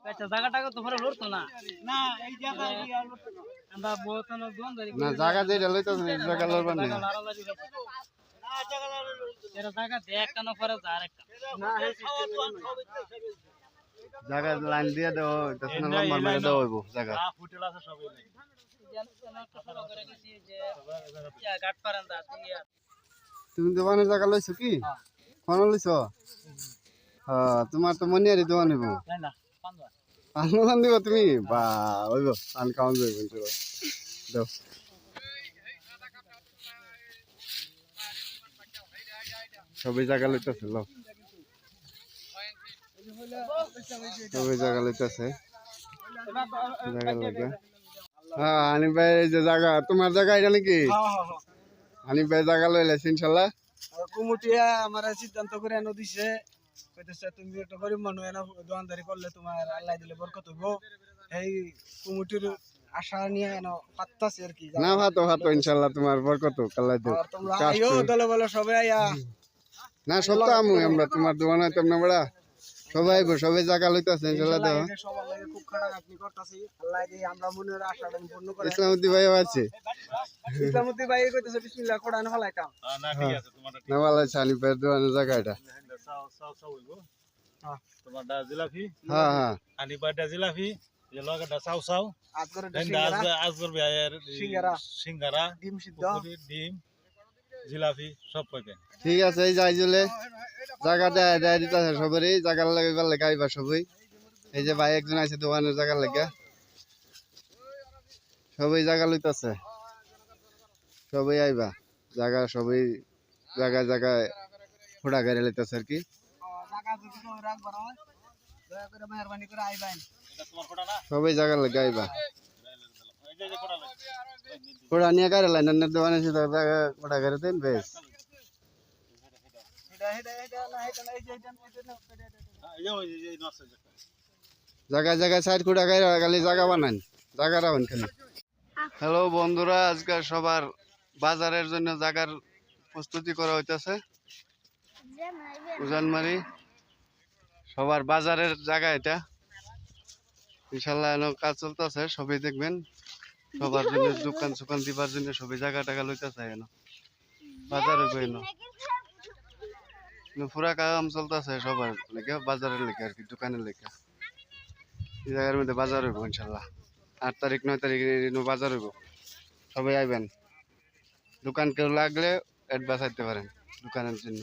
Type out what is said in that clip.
আচ্ছা জায়গাটাকে তো পরে লড়তো না না এই জায়গা আমরা বহুত না না জায়গা যেটা লইতাছ এই জায়গা লড়বা না এরা জায়গা দেখ কেন পরে যার একটা না এই জায়গা লাইন দিয়ে দাও তাছাড়া লম্বা মেরে দাও হইব জায়গা হোটেল আছে সবই ঘাট পারান্দা তুমি দোকানের জায়গা লইছো কি কোন লইছো হ্যাঁ তোমার তো মনিয়ারি দোকান হইব না পান দিব তুমি বা হইব পান খাওয়ান যাইব দাও সবই জায়গা লইতেছে লো সবই জায়গা লইতেছে জায়গা লাগে হ্যাঁ হানিফ ভাই এই যে জায়গা তোমার জায়গা এটা নাকি হানিফ ভাই জায়গা লইলেছে ইনশাল্লাহ কুমুটিয়া আমার সিদ্ধান্ত করে এনে দিছে কইতেছে তুমি একটা গরিব মানুষ এনে দোকানদারি করলে তোমার আল্লাহ দিলে বরকত হইব এই কুমুটির আশা নিয়ে এনে পাত্তাছে আর কি না ভাতো ইনশাল্লাহ তোমার বরকত আল্লাহ দেব আর তোমরা আইও দলে বলে সবাই আইয়া না সব তো আমু আমরা তোমার দোকান হইতাম না বড়া সবাই সবাই জায়গা লইতাছে ইনশাল্লাহ দাও সবার লাগে খুব খারাপ আপনি করতাছি আল্লাহ দিয়ে আমরা মনের আশাটা পূর্ণ করে ইসলামতি ভাইও আছে ইসলামতি ভাই কইতেছে বিসমিল্লাহ কোরআন ফলাইতাম না ঠিক আছে তোমারটা না ভালো আছে হানিফ ভাইয়ের দোকানের জায়গা এটা সাও হইবো তোমারটা জিলাপি হ্যাঁ হ্যাঁ হানিফ ভাইটা জিলাপি যে লগাটা সাও আজগর ভাইয়ের সিঙ্গারা ডিম সিদ্ধ ডিম জিলাপি সব পাইবেন ঠিক আছে এই যাই চলে জায়গা দেয় দিতেছে সবারই জায়গার লাগাইবার লেগে আইবা সবাই এই যে ভাই একজন আছে দোকানের জায়গার লেগে সবাই জায়গা লইতেছে সবাই আইবা জায়গা সবাই জায়গায় ফোড়া গাড়ি লইতেছে আর কি সবাই জায়গার লেগে আইবা ফোড়া নিয়ে গাড়ি লাইনের দোকানে ফোড়া গাড়ি দেন বেশ জায়গায় সাইড কুড়া গালি জায়গা বানান জায়গা রাখুন খালি হ্যালো বন্ধুরা আজকে সবার বাজারের জন্য জায়গার প্রস্তুতি করা হইতেছে উজানমারি সবার বাজারের জায়গা এটা ইনশাল্লাহ কাজ চলতেছে সবাই দেখবেন সবার জন্য দোকান দিবার জন্য সবাই জায়গা টাকা লইতেছে বাজারে পুরা কাম চলতেছে সবার লেগে বাজারের লেগে আর কি দোকানের লেগে এই জায়গার মধ্যে বাজার হইব ইনশাল্লাহ 8 তারিখ 9 তারিখ বাজার হইব সবাই আইবেন দোকান কেউ লাগলে অ্যাডভান্স আইতে পারেন দোকানের জন্য